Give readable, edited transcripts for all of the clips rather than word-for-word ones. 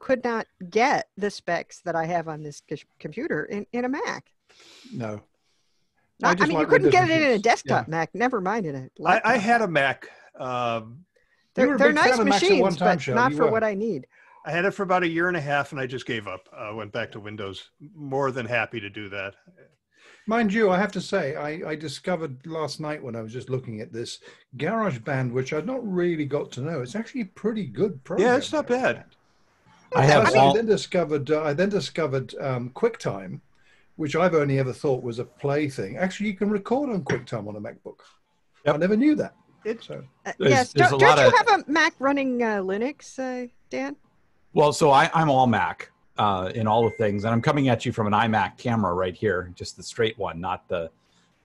could not get the specs that I have on this computer in a Mac. No. I mean, you couldn't get it in a desktop Mac, never mind in a laptop. I had a Mac. They're nice machines, but not for what I need. I had it for about 1.5 years and I just gave up. Went back to Windows. More than happy to do that. Mind you, I have to say, I discovered last night when I was just looking at this GarageBand, which I'd not really got to know. It's actually a pretty good program. Yeah, it's not bad. I then discovered QuickTime, which I've only ever thought was a play thing. Actually, you can record on QuickTime on a MacBook. Yep. I never knew that. Yes. Don't you have a Mac running Linux, Dan? Well, so I'm all Mac in all the things, and I'm coming at you from an iMac camera right here, just the straight one, not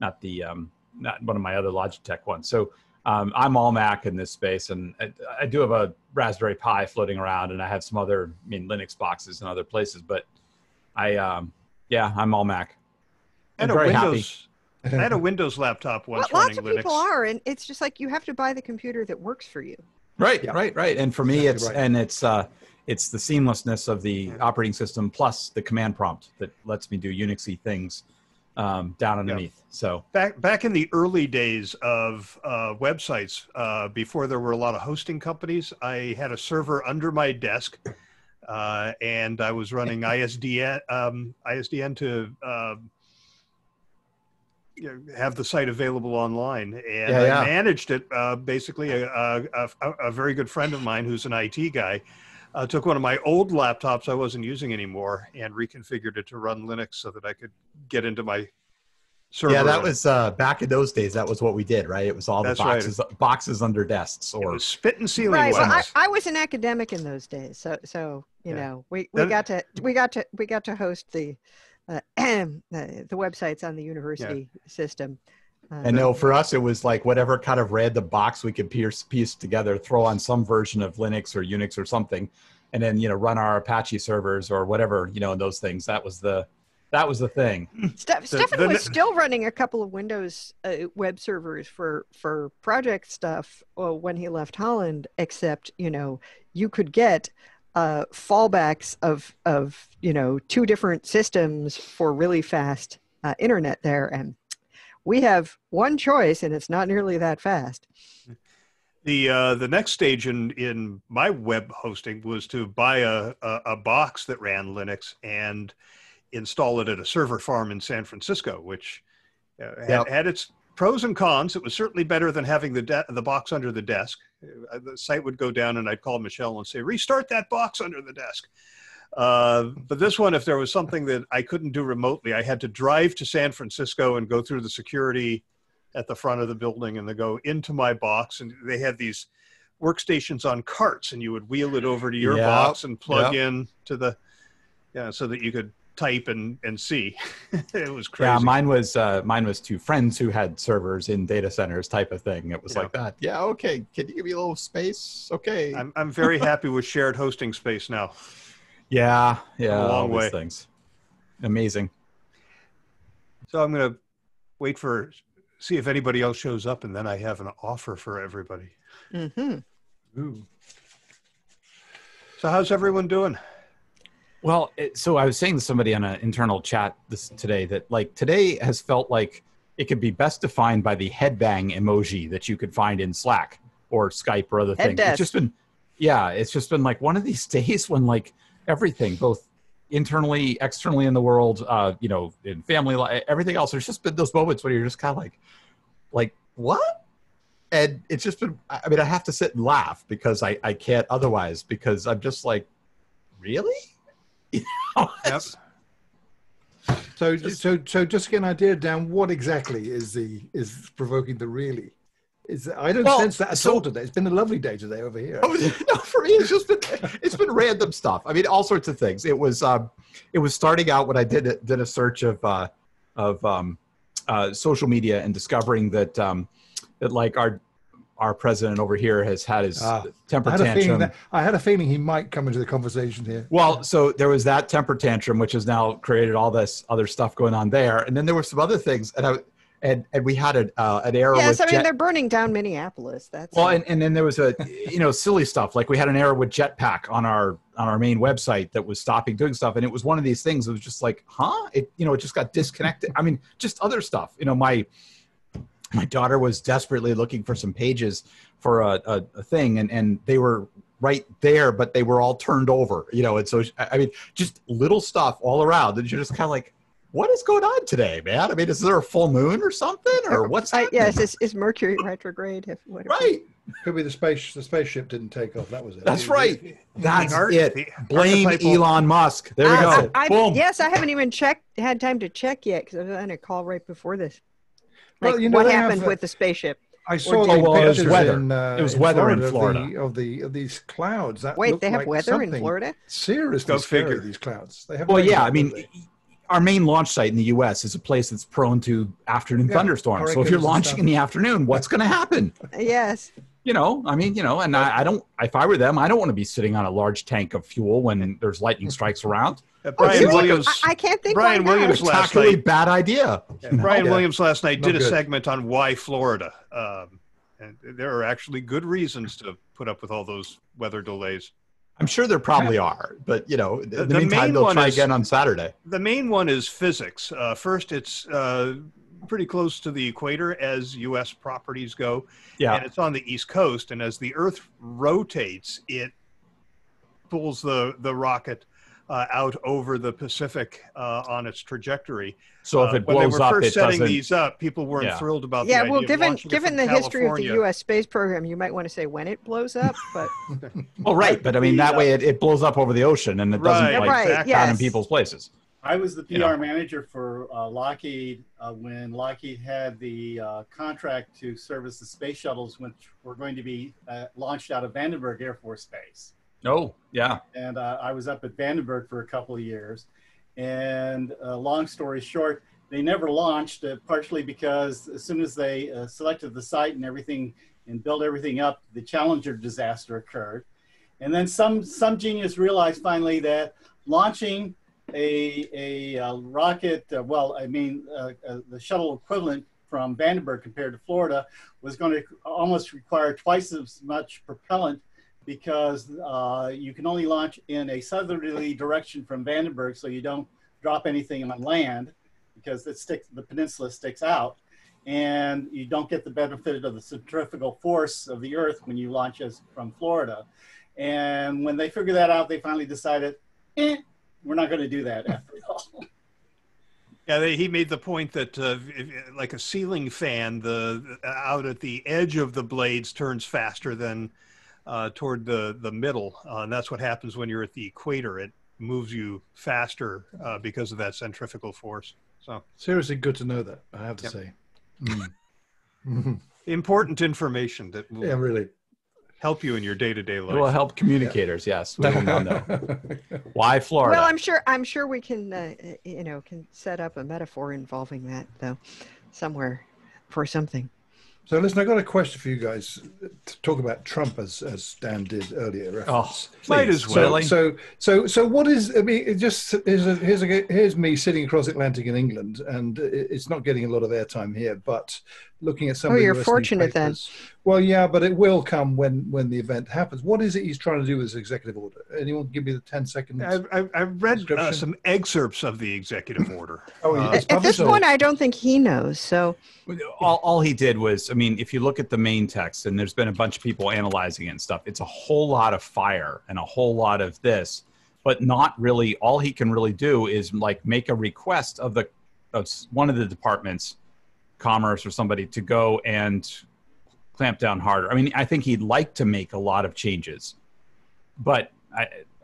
one of my other Logitech ones. So I'm all Mac in this space, and I do have a Raspberry Pi floating around, and I have some other, Linux boxes in other places, but I'm all Mac. And I'm very happy. I had a Windows laptop once running Linux. Lots of people are, and it's just like you have to buy the computer that works for you. Right. And for me, it's the seamlessness of the operating system plus the command prompt that lets me do Unixy things down underneath. Yep. So back in the early days of websites, before there were a lot of hosting companies, I had a server under my desk, and I was running ISDN to have the site available online, and I managed it. Basically, a very good friend of mine who's an IT guy took one of my old laptops I wasn't using anymore and reconfigured it to run Linux so that I could get into my server. Yeah, that was back in those days. That was what we did, right? It was all the boxes under desks, or spit and ceiling. Right. Well, I was an academic in those days, so you know we got to host the websites on the university system. And no, for us, it was like whatever kind of random box we could piece together, throw on some version of Linux or Unix or something, and then, run our Apache servers or whatever, and those things. That was the thing. Stefan was still running a couple of Windows web servers for project stuff when he left Holland, except, you could get fallbacks of 2 different systems for really fast internet there, and we have one choice, and it's not nearly that fast. The next stage in my web hosting was to buy a box that ran Linux and install it at a server farm in San Francisco, which had its pros and cons. It was certainly better than having the box under the desk. The site would go down, and I'd call Michelle and say, "Restart that box under the desk." But this one, if there was something that I couldn't do remotely, I had to drive to San Francisco and go through the security at the front of the building and then go into my box. And they had these workstations on carts, and you would wheel it over to your box and plug in to the, so that you could type and see. It was crazy. Yeah, mine was 2 friends who had servers in data centers type of thing. It was like that. Yeah, okay. Can you give me a little space? Okay. I'm very happy with shared hosting space now. Yeah, all these things. Amazing. So I'm going to see if anybody else shows up, and then I have an offer for everybody. Mm-hmm. Ooh. So how's everyone doing? Well, so I was saying to somebody on an internal chat today that today has felt like it could be best defined by the headbang emoji that you could find in Slack or Skype or other things. It's just been like one of these days when everything, both internally, externally in the world, in family life, everything else. There's just been those moments where you're just kind of like, what? And it's just been, I have to sit and laugh because I can't otherwise, because I'm just like, really? Yep. So just to get an idea, Dan, what exactly is provoking the really? I don't sense that at all today. It's been a lovely day today over here. No, for me, it's been random stuff. All sorts of things. It was starting out when I did a search of social media and discovering that our president over here has had his temper tantrum. I had a feeling he might come into the conversation here. Well, so there was that temper tantrum, which has now created all this other stuff going on there, and then there were some other things, and we had an error. Yes, they're burning down Minneapolis. That's and then there was a silly stuff, like we had an error with Jetpack on our on our main website that was stopping doing stuff. And it was one of these things that was just like, huh? It just got disconnected. I mean, just other stuff. My daughter was desperately looking for some pages for a thing, and they were right there, but they were all turned over, and so, I mean, just little stuff all around. And you're just kind of like, what is going on today, man? I mean, is there a full moon or something, or what's happening? Yes, is Mercury retrograde? Right. Could be the spaceship didn't take off. That was it. That's right. That's it. Blame Elon Musk. There we go. Boom. Yes, I haven't even had time to check yet because I was on a call right before this. Well, what happened with the spaceship? I saw it was weather. It was weather in Florida of these clouds. Wait, they have weather in Florida? Seriously, scary, these clouds. They have I mean, our main launch site in the U.S. is a place that's prone to afternoon thunderstorms. So if you're launching in the afternoon, what's going to happen? Yes. I mean, and I don't, if I were them, I don't want to be sitting on a large tank of fuel when there's lightning strikes around. Brian Williams. I can't think. Brian Williams last night. Bad idea. Brian Williams last night did a segment on why Florida. And there are actually good reasons to put up with all those weather delays. I'm sure there probably are, but the meantime, they'll try again on Saturday. The main one is physics. First, it's pretty close to the equator as U.S. properties go. Yeah. And it's on the East Coast. And as the Earth rotates, it pulls the rocket out over the Pacific on its trajectory. So if it blows up, when they were first setting these up, people weren't thrilled about the idea well, of given the history of the U.S. space program, you might want to say when it blows up, but well, right, but I mean that way it blows up over the ocean and it doesn't down in people's places. I was the PR manager for Lockheed when Lockheed had the contract to service the space shuttles, which were going to be launched out of Vandenberg Air Force Base. Oh, yeah. And I was up at Vandenberg for a couple of years. And long story short, they never launched, partially because as soon as they selected the site and everything and built everything up, the Challenger disaster occurred. And then some genius realized finally that launching a rocket, the shuttle equivalent from Vandenberg compared to Florida was going to almost require twice as much propellant because you can only launch in a southerly direction from Vandenberg, so you don't drop anything on land because the peninsula sticks out, and you don't get the benefit of the centrifugal force of the Earth when you launch from Florida. And when they figured that out, they finally decided, we're not going to do that after all. Yeah, he made the point that like a ceiling fan, out at the edge of the blades turns faster than toward the middle, and that's what happens when you're at the equator. It moves you faster because of that centrifugal force. So seriously, good to know that, I have to say. Important information that will really help you in your day-to-day life. It will help communicators. Yes, we will know. Why Florida? Well, I'm sure we can can set up a metaphor involving that though somewhere for something. So listen, I got a question for you guys to talk about Trump as Dan did earlier. Might as well. So what is? I mean, it just here's me sitting across Atlantic in England, and it's not getting a lot of airtime here. But looking at some of the you're US fortunate newspapers, then. Well, yeah, but it will come when the event happens. What is it he's trying to do with his executive order? Anyone give me the 10-second? I've read some excerpts of the executive order. At this point, I don't think he knows. So all he did was, I mean, if you look at the main text, and there's been a bunch of people analyzing it and stuff, it's a whole lot of fire and a whole lot of this, but not really. All he can really do is like make a request of one of the departments, Commerce or somebody, to go and clamp down harder. I mean, I think he'd like to make a lot of changes, but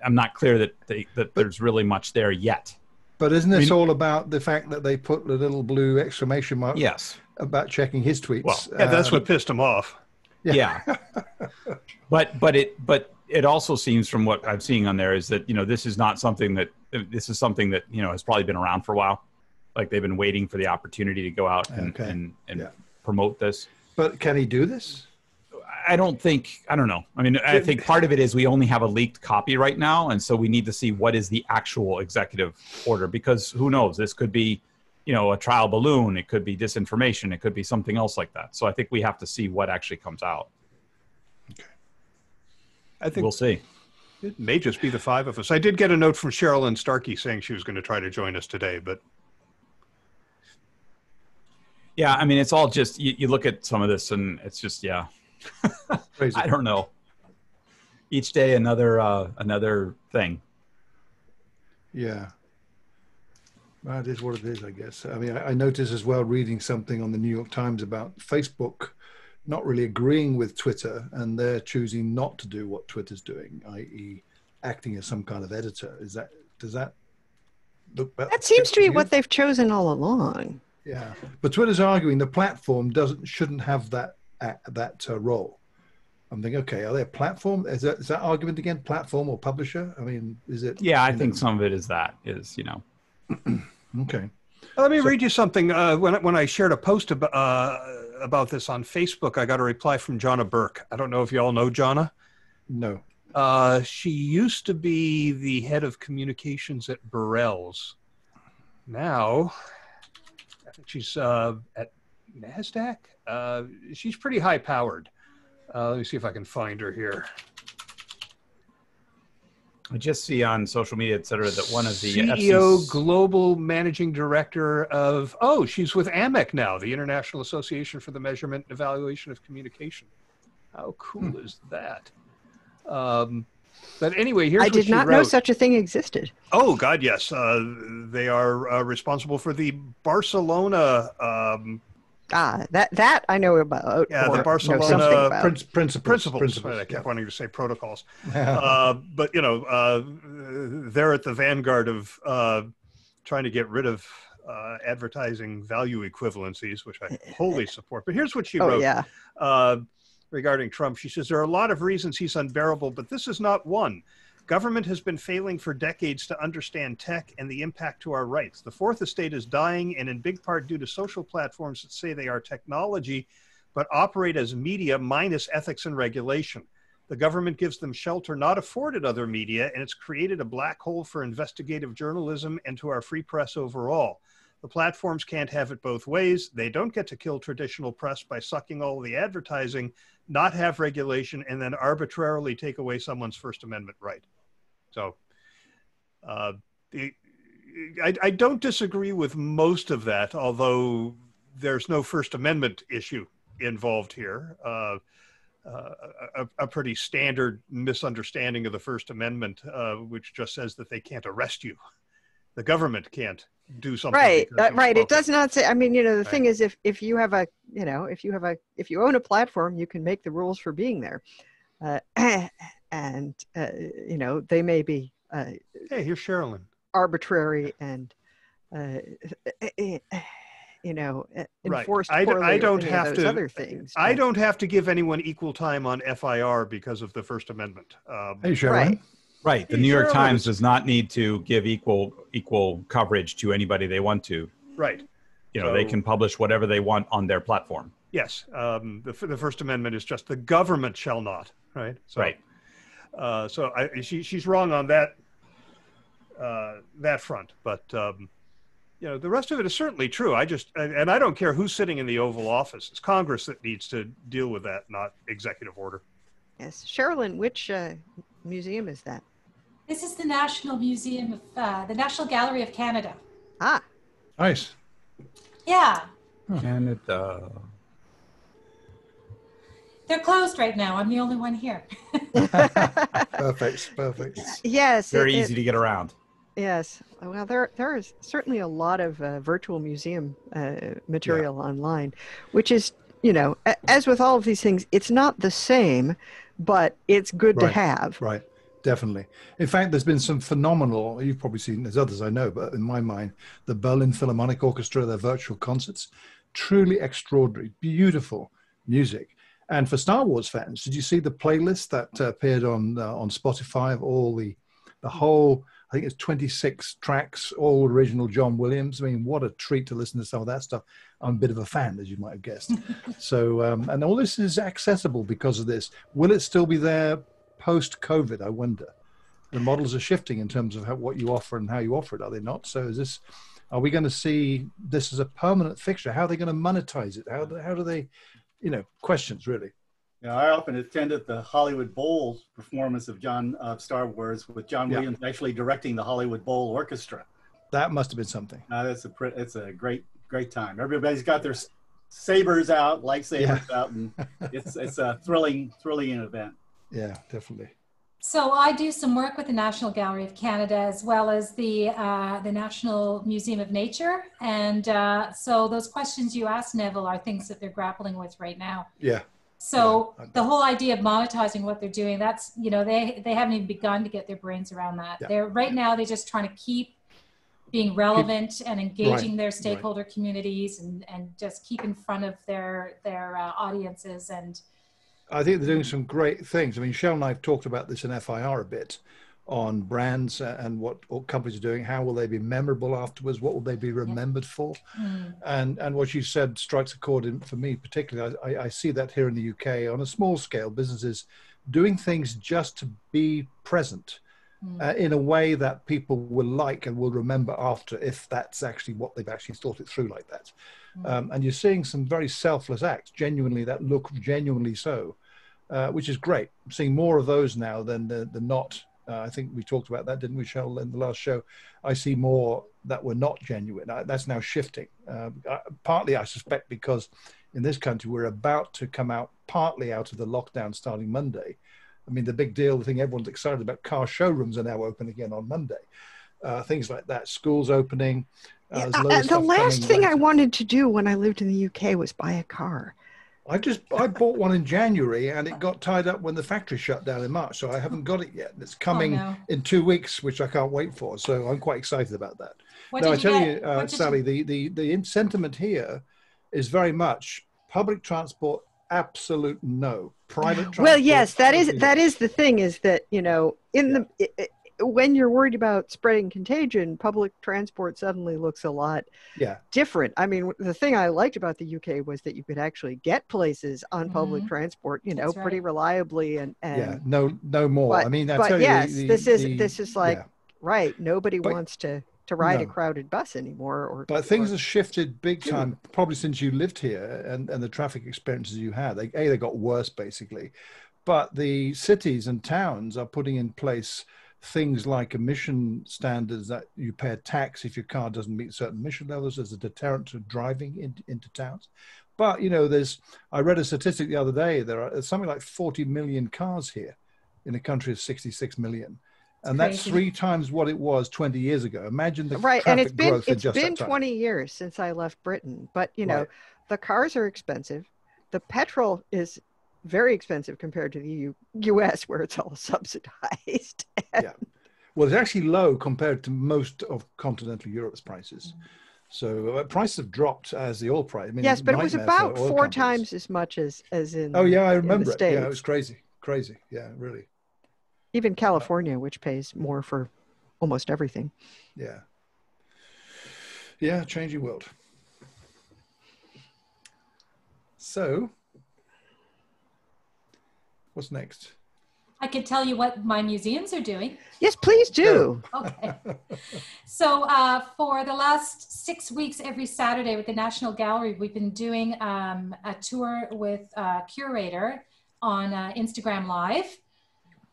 I'm not clear that there's really much there yet. But isn't this all about the fact that they put the little blue exclamation mark? Yes. About checking his tweets. Well, yeah, that's what pissed him off. Yeah. but it also seems from what I'm seeing on there is that, this is something that has probably been around for a while. Like they've been waiting for the opportunity to go out and promote this. But can he do this? I don't know. I mean, I think part of it is we only have a leaked copy right now. And so we need to see what is the actual executive order, because who knows, this could be, a trial balloon. It could be disinformation. It could be something else like that. So I think we have to see what actually comes out. Okay. I think we'll see. It may just be the five of us. I did get a note from Sherilyn Starkey saying she was going to try to join us today, but yeah, I mean, it's all just you look at some of this, and it's just Crazy. I don't know. Each day another thing. Yeah. Well, it is what it is, I guess. I mean, I noticed as well reading something on the New York Times about Facebook not really agreeing with Twitter, and they're choosing not to do what Twitter's doing, i.e. acting as some kind of editor. Does that look better? That seems to be what they've chosen all along. Yeah. But Twitter's arguing the platform shouldn't have that role. I'm thinking, okay, are they a platform? Is that argument again, platform or publisher? I mean, is it? Yeah, I think some of it is Okay. Let me read you something. When I shared a post about this on Facebook, I got a reply from Jonna Burke. I don't know if you all know Jonna. No. She used to be the head of communications at Burrell's. Now, I think she's at NASDAQ. She's pretty high powered. Let me see if I can find her here. I just see on social media, et cetera, that one of the CEO, FCC Global Managing Director of, she's with AMEC now, the International Association for the Measurement and Evaluation of Communication. How cool is that? But anyway, here's I what did she not wrote. know such a thing existed. Oh, God, yes. They are responsible for the Barcelona That I know about. Yeah, the or Barcelona know something about. principles. I kept yeah. wanting to say protocols. Yeah. But, they're at the vanguard of trying to get rid of advertising value equivalencies, which I wholly support. But here's what she wrote regarding Trump. She says, there are a lot of reasons he's unbearable, but this is not one. Government has been failing for decades to understand tech and the impact to our rights. The fourth estate is dying, and in big part due to social platforms that say they are technology, but operate as media minus ethics and regulation. The government gives them shelter not afforded other media, and it's created a black hole for investigative journalism and to our free press overall. The platforms can't have it both ways. They don't get to kill traditional press by sucking all the advertising, not have regulation, and then arbitrarily take away someone's First Amendment right. So I don't disagree with most of that, although there's no First Amendment issue involved here. A pretty standard misunderstanding of the First Amendment, which just says that they can't arrest you. The government can't do something. Right. It does not say. I mean, the Right. thing is, if you own a platform, you can make the rules for being there, and they may be Hey, here's Sherilyn. arbitrary and enforced Right. poorly. I don't or any have of those to. other things. I but- don't have to give anyone equal time on FIR because of the First Amendment. Hey, Sharon. Right. Right. The Hey, New York Cheryl, Times does not need to give equal coverage to anybody they want to. Right. They can publish whatever they want on their platform. Yes. The First Amendment is just the government shall not. Right. So, Right. So she's wrong on that front, but the rest of it is certainly true. I don't care who's sitting in the Oval Office. It's Congress that needs to deal with that, not executive order. Yes, Sherilyn, which museum is that? This is the National Museum of the National Gallery of Canada. Ah, Nice. Yeah, Canada. they're closed right now. I'm the only one here. Perfect. yes. Very easy to get around. Yes. Well, there is certainly a lot of virtual museum material online, which is, as with all of these things, it's not the same, but it's good to have. Right. Definitely. In fact, there's been some phenomenal, you've probably seen, there's others I know, but in my mind, the Berlin Philharmonic Orchestra, their virtual concerts, truly extraordinary, beautiful music. And for Star Wars fans, did you see the playlist that appeared on Spotify of all the whole, I think it's 26 tracks, all original John Williams. I mean, what a treat to listen to some of that stuff. I'm a bit of a fan, as you might have guessed. So, and all this is accessible because of this. Will it still be there post-COVID? I wonder. The models are shifting in terms of what you offer and how you offer it, are they not? So are we going to see this as a permanent fixture? How are they going to monetize it? How do they, questions really. Yeah, I often attended the Hollywood Bowl performance of Star Wars with John Yeah. Williams actually directing the Hollywood Bowl Orchestra. That must have been something. It's a great time. Everybody's got their sabers out, lightsabers out, and it's a thrilling event. Yeah, definitely. So I do some work with the National Gallery of Canada as well as the National Museum of Nature, and so those questions you asked, Neville, are things that they're grappling with right now. Yeah. So the whole idea of monetizing what they're doing, that's, you know, they haven't even begun to get their brains around that. Yeah. They're right now, they're just trying to keep being relevant and engaging their stakeholder communities and just keep in front of their audiences. And I think they're doing some great things. I mean, Shell and I have talked about this in FIR a bit on brands and what companies are doing. How will they be memorable afterwards? What will they be remembered for? And what you said strikes a chord for me particularly. I see that here in the UK on a small scale, businesses doing things just to be present in a way that people will like and will remember after, if that's actually what they've actually thought it through like that. And you're seeing some very selfless acts, genuinely, that look genuinely so, which is great. I'm seeing more of those now than the not. I think we talked about that, didn't we, Cheryl, in the last show? I see more that were not genuine. That's now shifting. Partly, I suspect, because in this country, we're about to come out partly out of the lockdown starting Monday. I mean, the big deal, the thing everyone's excited about, car showrooms are now open again on Monday. Things like that, schools opening. The last thing I wanted to do when I lived in the UK was buy a car. I bought one in January and it got tied up when the factory shut down in March. So I haven't got it yet. It's coming in 2 weeks, which I can't wait for. So I'm quite excited about that. I tell you, Sally, the sentiment here is very much public transport, absolute no. Private transport. Well, yes, that is the thing, is that, you know, when you're worried about spreading contagion, public transport suddenly looks a lot different. I mean, the thing I liked about the UK was that you could actually get places on public transport, you know, pretty reliably and no more. But, I mean, this is like nobody wants to ride a crowded bus anymore. But things have shifted big time, probably since you lived here and the traffic experiences you had. They got worse basically, but the cities and towns are putting in place things like emission standards, that you pay a tax if your car doesn't meet certain emission levels as a deterrent to driving into towns. But, you know, I read a statistic the other day, there are something like 40 million cars here in a country of 66 million. And that's 3 times what it was 20 years ago. Imagine the traffic and it's growth in just that time. It's been 20 years since I left Britain, but, you know, the cars are expensive. The petrol is very expensive compared to the US, where it's all subsidized. Well, it's actually low compared to most of continental Europe's prices. So prices have dropped as the oil price. I mean, yes, but it was about 4 times as much as in I remember it. Yeah, it was crazy. Yeah, really. Even California, which pays more for almost everything. Yeah, changing world. So what's next? I could tell you what my museums are doing. Yes, please do. Okay. So for the last 6 weeks, every Saturday with the National Gallery, we've been doing a tour with a curator on Instagram Live.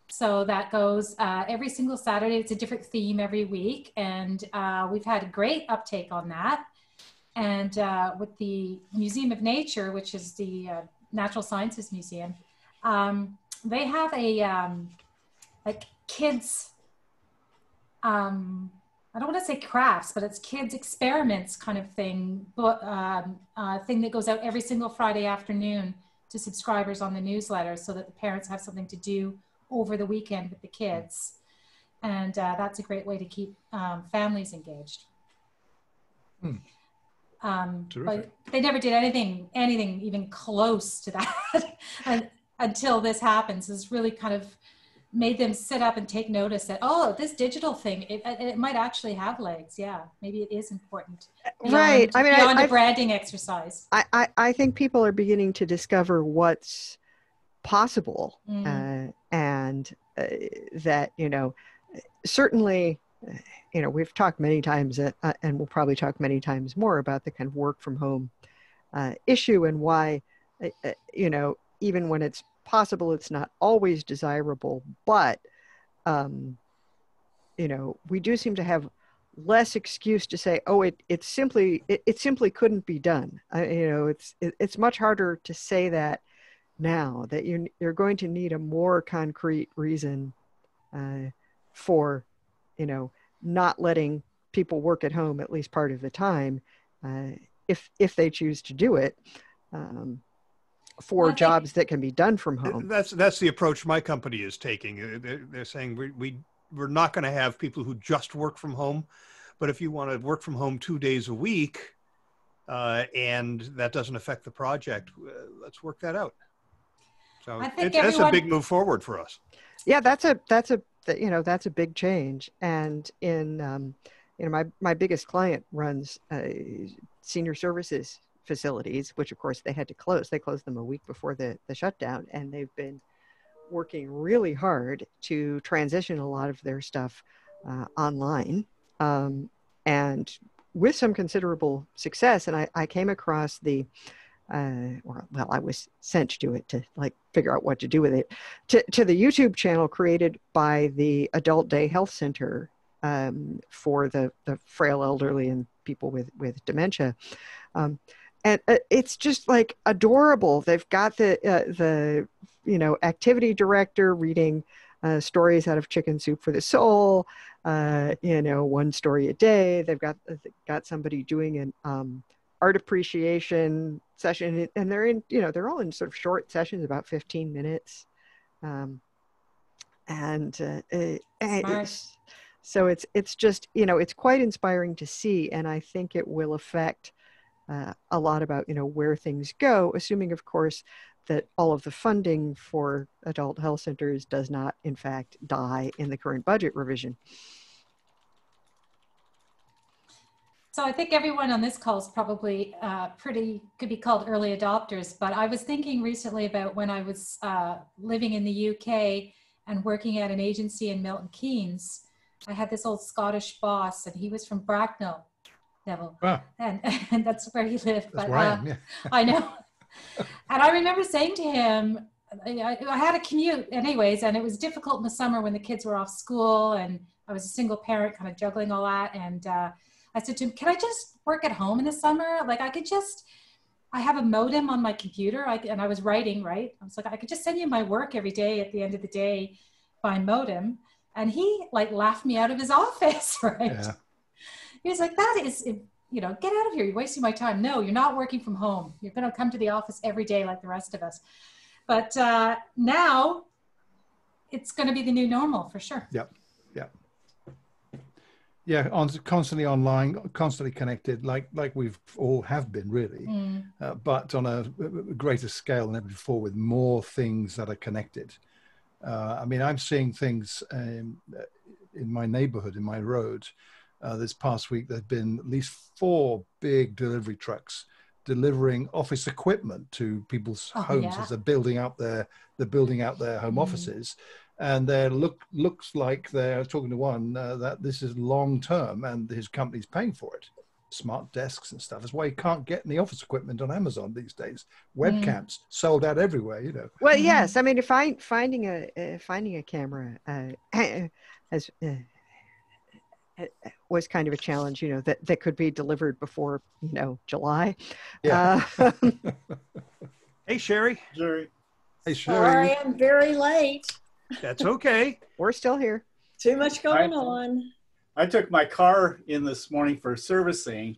So that goes every single Saturday. It's a different theme every week. And we've had a great uptake on that. And with the Museum of Nature, which is the Natural Sciences Museum, they have a like kids, I don't want to say crafts, but it's kids experiments kind of thing, thing that goes out every single Friday afternoon to subscribers on the newsletter, so that the parents have something to do over the weekend with the kids. And that's a great way to keep families engaged. But they never did anything even close to that until this happens. It's really kind of made them sit up and take notice that, oh, this digital thing, it might actually have legs. Yeah, maybe it is important. Right. I mean, beyond a branding exercise. I think people are beginning to discover what's possible, and that, you know, certainly, you know, we've talked many times and we'll probably talk many times more about the kind of work from home issue, and why, you know, even when it's possible. It's not always desirable, but you know, we do seem to have less excuse to say, oh, it simply couldn't be done. You know, it's much harder to say that now, that you're going to need a more concrete reason for, you know, not letting people work at home at least part of the time, if they choose to do it, for jobs that can be done from home. That's the approach my company is taking. They're saying we're not going to have people who just work from home, but if you want to work from home 2 days a week, and that doesn't affect the project, let's work that out. So that's a big move forward for us. Yeah, that's a big change. And in you know, my biggest client runs senior services facilities, which of course they had to close. They closed them a week before the shutdown, and they've been working really hard to transition a lot of their stuff online, and with some considerable success. And I came across I was sent to do it, to like figure out what to do with it, to the YouTube channel created by the Adult Day Health Center for the frail elderly and people with dementia. And it's just like adorable. They've got the you know, activity director reading stories out of Chicken Soup for the Soul, you know, one story a day. They've got somebody doing an art appreciation session, and they're all in sort of short sessions, about 15 minutes. So it's just, you know, it's quite inspiring to see, and I think it will affect a lot about, you know, where things go, assuming, of course, that all of the funding for adult health centers does not, in fact, die in the current budget revision. So I think everyone on this call is probably could be called early adopters, but I was thinking recently about when I was living in the UK and working at an agency in Milton Keynes. I had this old Scottish boss, and he was from Bracknell, Neville. Wow. And that's where he lived. That's where I am, yeah. I know. And I remember saying to him, I had a commute anyways, and it was difficult in the summer when the kids were off school, and I was a single parent kind of juggling all that. And I said to him, can I just work at home in the summer? Like I have a modem on my computer, and I was writing, right? I was like, I could just send you my work every day at the end of the day by modem. And he like laughed me out of his office, right? Yeah. He was like, that is, you know, get out of here. You're wasting my time. No, you're not working from home. You're going to come to the office every day like the rest of us. But now it's going to be the new normal for sure. Yep. Yep. Yeah. Constantly online, constantly connected, like we've all have been really, but on a greater scale than ever before, with more things that are connected. I mean, I'm seeing things in my neighborhood, in my road. This past week, there've been at least 4 big delivery trucks delivering office equipment to people's homes as they're building out their home offices. And there looks like they're talking to one that this is long term, and his company's paying for it. Smart desks and stuff. That's why you can't get any office equipment on Amazon these days. Webcams sold out everywhere, you know. Well, yes. I mean, if finding a camera has was kind of a challenge, you know, that could be delivered before, you know, July. Yeah. Hey, Sherry. Sherry. Hey, Sherry. Sorry, I'm very late. That's okay. We're still here. Too much going on. I took my car in this morning for servicing,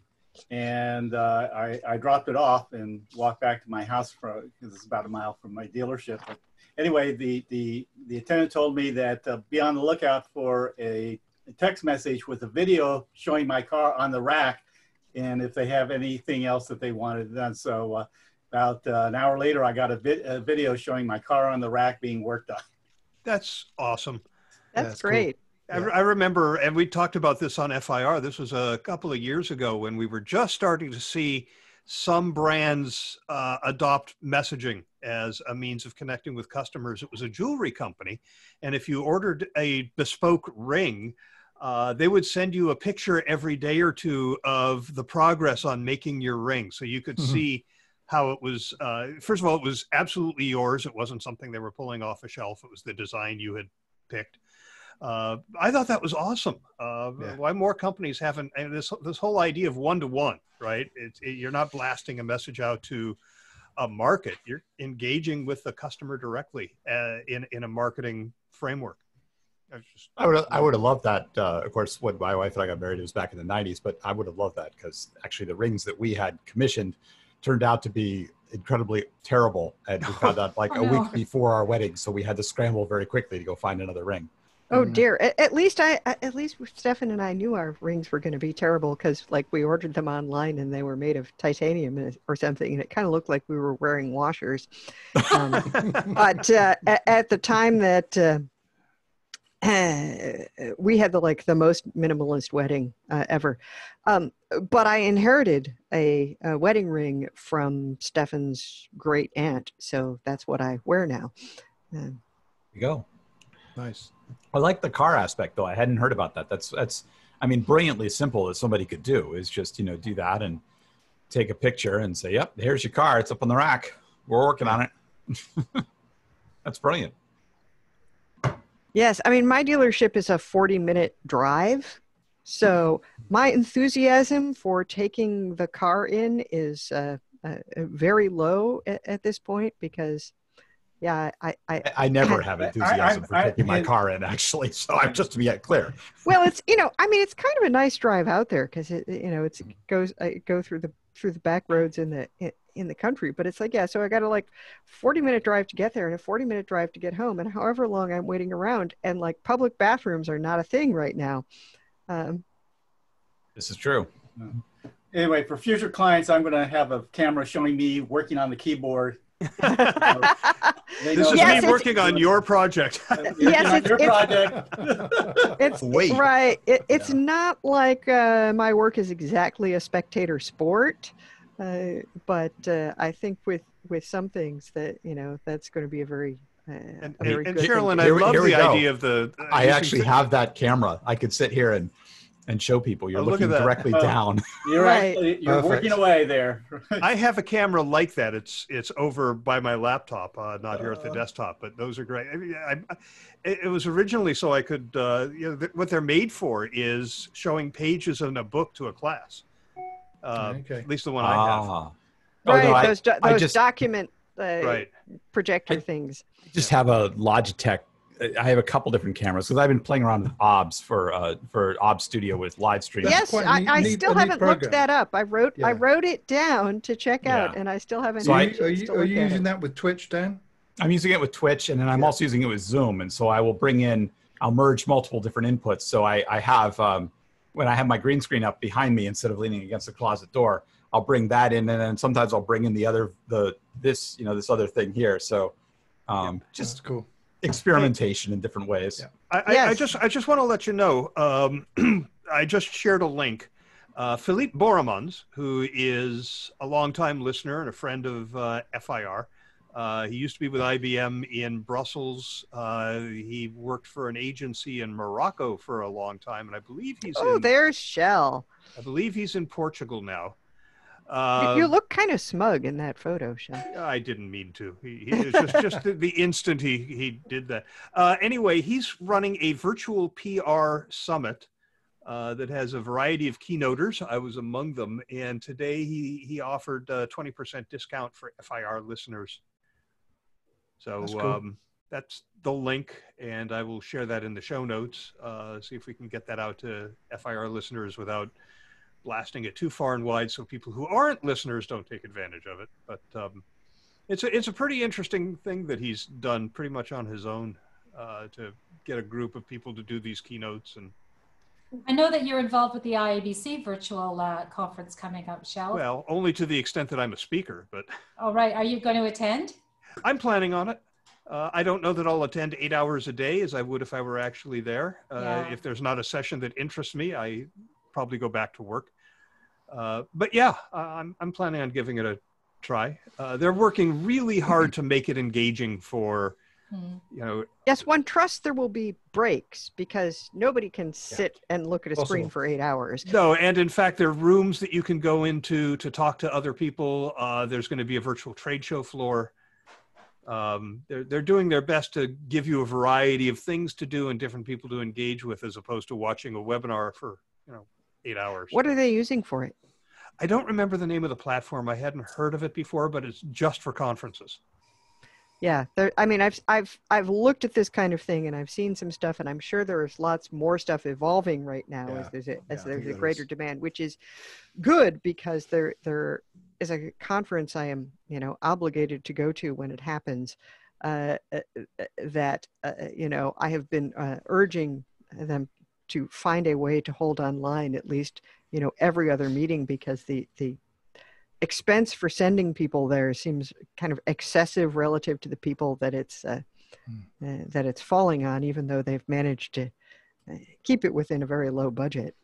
and I dropped it off and walked back to my house because it's about a mile from my dealership. But anyway, the attendant told me that be on the lookout for a text message with a video showing my car on the rack, and if they have anything else that they wanted done. So about an hour later, I got a video showing my car on the rack being worked on. That's awesome. That's great. Cool. Yeah. I remember, and we talked about this on FIR, this was a couple of years ago when we were just starting to see some brands adopt messaging as a means of connecting with customers. It was a jewelry company, and if you ordered a bespoke ring, they would send you a picture every day or two of the progress on making your ring. So you could see how it was, first of all, it was absolutely yours. It wasn't something they were pulling off a shelf. It was the design you had picked. I thought that was awesome. Why more companies haven't, and this whole idea of one-to-one, right? You're not blasting a message out to a market. You're engaging with the customer directly in a marketing framework. I would have loved that. Of course, when my wife and I got married, it was back in the 90s, but I would have loved that because actually the rings that we had commissioned turned out to be incredibly terrible. And we found out like a week before our wedding. So we had to scramble very quickly to go find another ring. Oh dear! At least Stefan and I knew our rings were going to be terrible because, like, we ordered them online and they were made of titanium or something, and it kind of looked like we were wearing washers. But at the time that we had the most minimalist wedding ever, but I inherited a wedding ring from Stefan's great aunt, so that's what I wear now. There you go. Nice. I like the car aspect, though. I hadn't heard about that. That's I mean, brilliantly simple as somebody could do is just, do that and take a picture and say, yep, here's your car. It's up on the rack. We're working on it. That's brilliant. Yes. I mean, my dealership is a 40-minute drive. So my enthusiasm for taking the car in is very low at this point because I never have enthusiasm for taking my car in, actually. So I'm just to be clear. Well, it's it's kind of a nice drive out there because I go through the back roads in the country, but it's so I got a 40-minute drive to get there and a 40-minute drive to get home, and however long I'm waiting around, and public bathrooms are not a thing right now. This is true. Anyway, for future clients, I'm going to have a camera showing me working on the keyboard. This is me working on your project. Yes, it's your project. It's right. It's not like my work is exactly a spectator sport, but I think with some things that that's going to be a very and good Sherilyn, I love the idea of the. I actually have that camera. I could sit here and show people. You're looking directly down. You're right. You're working away there. I have a camera like that. It's over by my laptop, not here at the desktop, but those are great. I mean, it was originally so I could, what they're made for is showing pages in a book to a class. At least the one I have. Right, those document projector things. I just have a Logitech. I have a couple different cameras because I've been playing around with OBS for OBS Studio with live streaming. Yes, I still haven't looked that up. I wrote it down to check out, and I still haven't. So are you using that with Twitch, Dan? I'm using it with Twitch, and then I'm also using it with Zoom. And so I'll merge multiple different inputs. So I have when I have my green screen up behind me instead of leaning against the closet door, I'll bring that in, and then sometimes I'll bring in this other thing here. So just cool. Experimentation in different ways. Yeah. I just want to let you know, I just shared a link. Philippe Boremans, who is a longtime listener and a friend of FIR. He used to be with IBM in Brussels. He worked for an agency in Morocco for a long time, and I believe there's Shell. I believe he's in Portugal now. You look kind of smug in that photo, Sean. I didn't mean to. It's just the instant he did that. Anyway, he's running a virtual PR summit that has a variety of keynoters. I was among them, and today he offered a 20% discount for FIR listeners. So that's cool. That's the link, and I will share that in the show notes. See if we can get that out to FIR listeners without blasting it too far and wide so people who aren't listeners don't take advantage of it. But it's a pretty interesting thing that he's done pretty much on his own to get a group of people to do these keynotes. And I know that you're involved with the IABC virtual conference coming up, Shell. Well, only to the extent that I'm a speaker, but. All right. Are you going to attend? I'm planning on it. I don't know that I'll attend 8 hours a day as I would if I were actually there. If there's not a session that interests me, I probably go back to work. But yeah, I'm planning on giving it a try. They're working really hard to make it engaging for You know, yes, one trusts there will be breaks because nobody can sit and look at a screen for 8 hours. No, and in fact, there are rooms that you can go into to talk to other people. There's going to be a virtual trade show floor. They're doing their best to give you a variety of things to do and different people to engage with, as opposed to watching a webinar for 8 hours. What are they using for it? I don't remember the name of the platform. I hadn't heard of it before, but it's just for conferences. Yeah, I mean, I've looked at this kind of thing, and I've seen some stuff, and I'm sure there is lots more stuff evolving right now as there's a greater demand, which is good because there is a conference I am obligated to go to when it happens. I have been urging them to find a way to hold online at least every other meeting, because the expense for sending people there seems kind of excessive relative to the people that it's falling on, even though they've managed to keep it within a very low budget.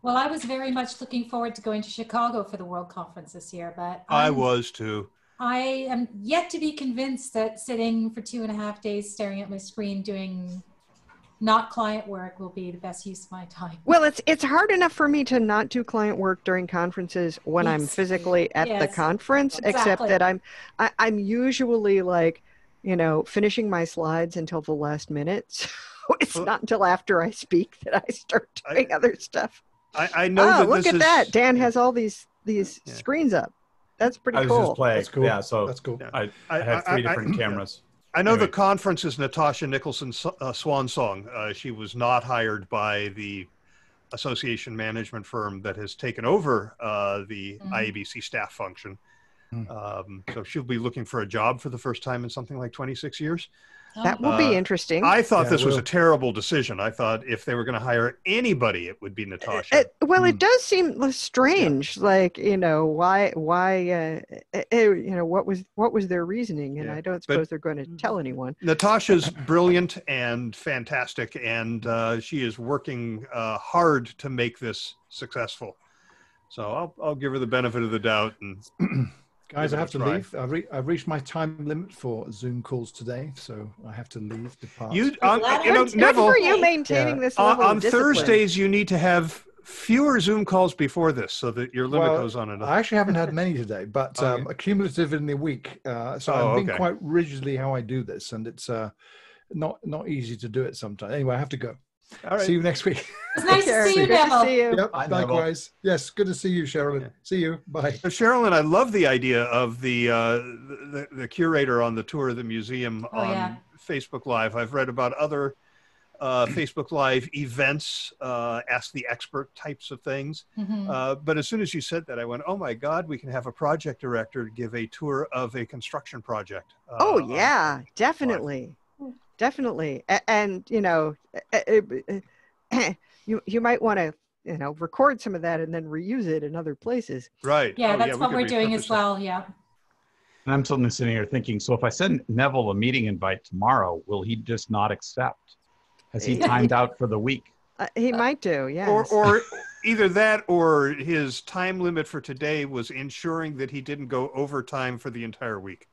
Well, I was very much looking forward to going to Chicago for the World Conference this year, but I was too. I am yet to be convinced that sitting for 2.5 days staring at my screen doing not client work will be the best use of my time. Well, it's hard enough for me to not do client work during conferences when I'm physically at the conference, except that I'm usually like, finishing my slides until the last minute. So it's not until after I speak that I start doing other stuff. I know that look at that. Dan has all these screens up. That's pretty cool. I was just playing. That's cool. Yeah, so that's cool. I have 3 different cameras. I know the conference is Natasha Nicholson's swan song. She was not hired by the association management firm that has taken over the IABC staff function. So she'll be looking for a job for the first time in something like 26 years. That will be interesting. I thought this was a terrible decision. I thought if they were going to hire anybody, it would be Natasha. It does seem strange. Like, why, what was their reasoning? And I don't suppose they're going to tell anyone. Natasha's brilliant and fantastic, and she is working hard to make this successful. So I'll give her the benefit of the doubt. And guys, I have to leave. I've reached my time limit for Zoom calls today, so I have to leave. Depart. Good for you maintaining this level on of discipline. Thursdays, you need to have fewer Zoom calls before this, so that your limit goes on enough. I actually haven't had many today, but cumulative in the week. So I'm being quite rigidly how I do this, and it's not easy to do it sometimes. Anyway, I have to go. All right. See you next week. It's nice to see you, Neville. Yep, likewise. Yes, good to see you, Sherilyn. See you. Bye. So, Sherilyn, I love the idea of the curator on the tour of the museum on Facebook Live. I've read about other Facebook Live events, Ask the Expert types of things. But as soon as you said that, I went, oh my God, we can have a project director give a tour of a construction project. Definitely. Definitely. And, you might want to, record some of that and then reuse it in other places. Right. Yeah, that's what we're doing as well. Yeah. And I'm suddenly sitting here thinking, so if I send Neville a meeting invite tomorrow, will he just not accept? Has he timed out for the week? He might do, yes. Or either that or his time limit for today was ensuring that he didn't go overtime for the entire week.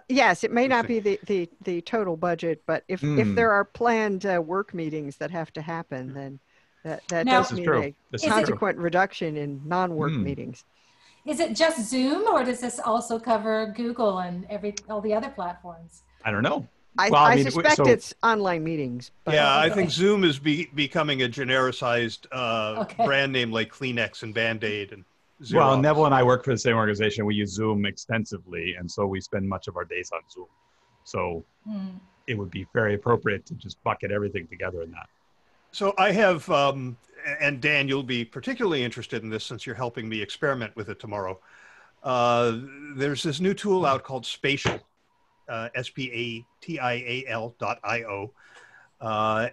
Yes, it may not be the total budget, but if there are planned work meetings that have to happen, then that does mean a consequent reduction in non-work meetings. Is it just Zoom, or does this also cover Google and all the other platforms? I don't know. I suspect it's online meetings. But I think Zoom is becoming a genericized brand name like Kleenex and Band-Aid and Xerox. Well, Neville and I work for the same organization. We use Zoom extensively, and so we spend much of our days on Zoom. So it would be very appropriate to just bucket everything together in that. So I have, and Dan, you'll be particularly interested in this since you're helping me experiment with it tomorrow. There's this new tool out called Spatial, SPATIAL.io.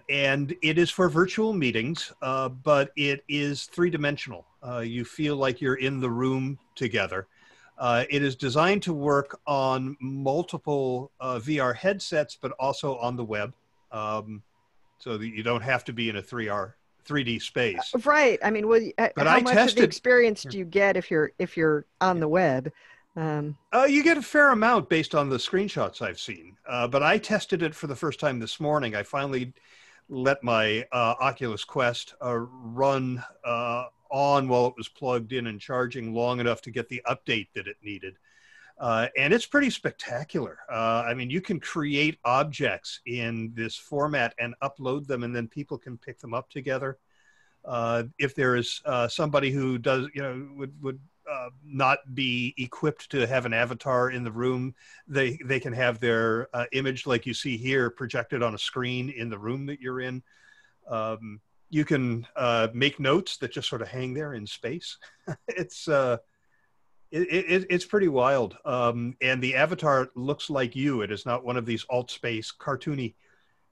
And it is for virtual meetings, but it is 3-dimensional. You feel like you're in the room together. It is designed to work on multiple VR headsets, but also on the web, so that you don't have to be in a 3D space. Right. I mean, how much of the experience do you get if you're on the web? You get a fair amount based on the screenshots I've seen, but I tested it for the first time this morning. I finally let my Oculus Quest run on while it was plugged in and charging long enough to get the update that it needed. And it's pretty spectacular. I mean, you can create objects in this format and upload them, and then people can pick them up together. If there is somebody who does, would not be equipped to have an avatar in the room, they can have their image, like you see here, projected on a screen in the room that you're in. You can make notes that just sort of hang there in space. It's pretty wild. And the avatar looks like you. It is not one of these alt space cartoony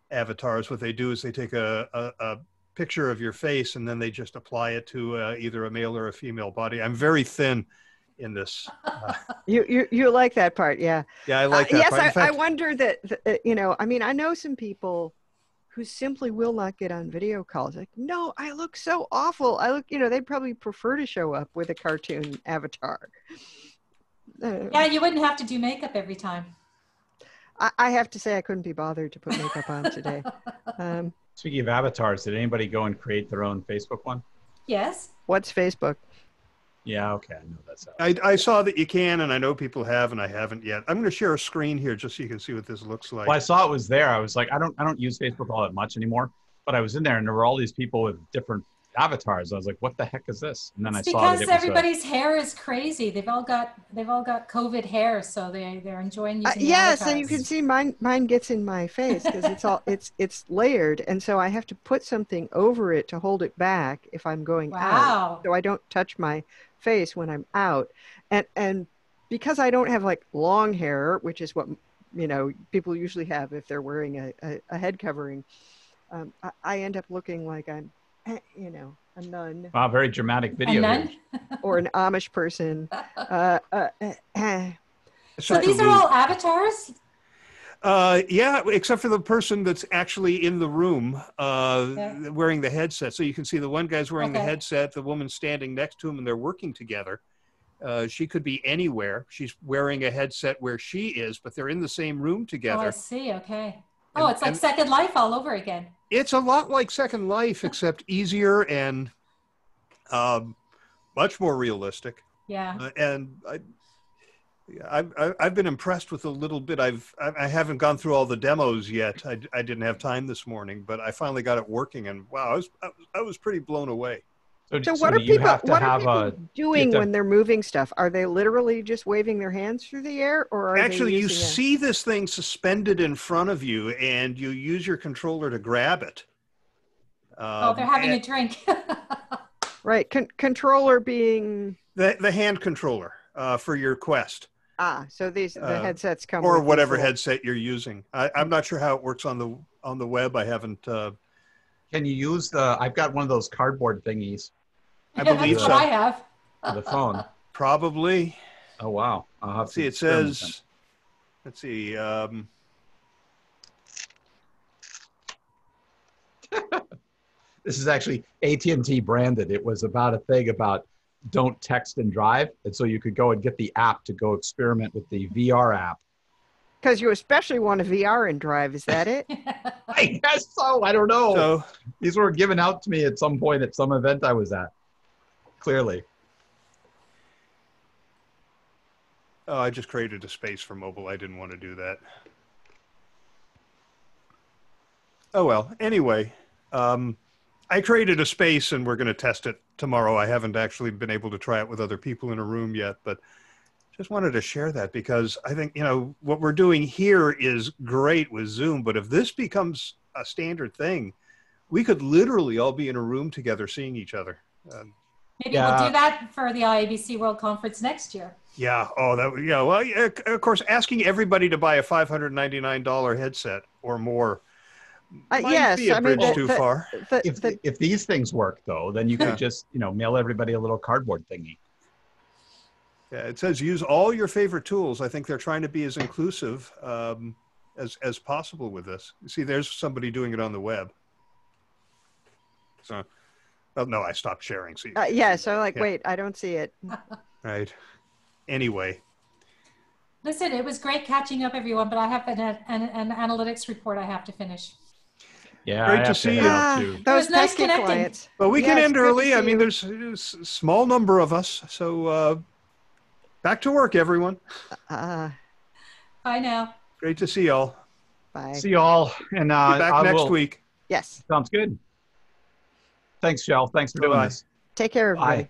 avatars. What they do is they take a picture of your face and then they just apply it to either a male or a female body. I'm very thin in this. You like that part, yeah. Yeah, I like that yes, part. In fact, I wonder that, I mean, I know some people who simply will not get on video calls. Like, no, I look so awful. They'd probably prefer to show up with a cartoon avatar. Yeah, you wouldn't have to do makeup every time. I have to say I couldn't be bothered to put makeup on today. Speaking of avatars, did anybody go and create their own Facebook one? Yes. What's Facebook? Yeah, okay, I know that's how. I saw that you can, and I know people have, and I haven't yet. I'm going to share a screen here just so you can see what this looks like. Well, I saw it was there. I was like, I don't use Facebook all that much anymore, but I was in there and there were all these people with different avatars. I was like, what the heck is this? And then It's I saw that because it was everybody's hair is crazy. They've all got COVID hair, so they're enjoying using yes, avatars. and you can see mine gets in my face because it's layered, and so I have to put something over it to hold it back if I'm going out, so I don't touch my face when I'm out. And because I don't have like long hair, which is what people usually have if they're wearing a head covering, I end up looking like I'm a nun. Wow, very dramatic video. A nun? Or an Amish person. So these are all avatars? Yeah, except for the person that's actually in the room wearing the headset. So you can see the one guy's wearing the headset, the woman standing next to him, and they're working together. She could be anywhere. She's wearing a headset where she is, but they're in the same room together. Oh, I see. Okay. Oh, it's like Second Life all over again. It's a lot like Second Life, except easier and much more realistic. Yeah. And I've been impressed with a little bit. I haven't gone through all the demos yet. I didn't have time this morning, but I finally got it working, and wow, I was pretty blown away. So what are people doing when they're moving stuff? Are they literally just waving their hands through the air, or are actually they you see this thing suspended in front of you, and you use your controller to grab it? They're having a drink. Right, controller being the hand controller for your Quest. So the headsets come or with whatever headset you're using. I'm not sure how it works on the web. I haven't. Can you use I've got one of those cardboard thingies. I believe that's so. what I have. For the phone. Probably. Oh wow! I'll have to see. It says. Let's see. This is actually AT&T branded. It was about a thing about don't text and drive, and so you could go and get the app to go experiment with the VR app. Because you especially want a VR and drive, is that it? I guess so. I don't know. So these were given out to me at some point at some event I was at. Clearly. Oh, I just created a space for mobile. I didn't want to do that. Oh well. Anyway, I created a space, and we're going to test it tomorrow. I haven't actually been able to try it with other people in a room yet, but just wanted to share that because I think, what we're doing here is great with Zoom, but if this becomes a standard thing, we could literally all be in a room together seeing each other. Maybe we'll do that for the IABC World Conference next year. Yeah. Oh, well, of course, asking everybody to buy a $599 headset or more might be a bridge too far. If these things work, though, then you could just, mail everybody a little cardboard thingy. Yeah, it says use all your favorite tools. I think they're trying to be as inclusive as possible with this. You see, there's somebody doing it on the web. So, well, no, I stopped sharing. So wait, I don't see it. Right. Anyway, Listen, it was great catching up, everyone, but I have an analytics report I have to finish. Yeah, Great I to have see head you. out too. It Those was nice pesky connecting. clients. Well, we can Yes, end good to early. see I mean, you. there's a small number of us. So back to work, everyone. Bye now. Great to see y'all. Bye. See y'all, and Be back I next will. week. Yes. Sounds good. Thanks, Shell. Thanks for doing Bye-bye. this. Take care, everybody. Bye.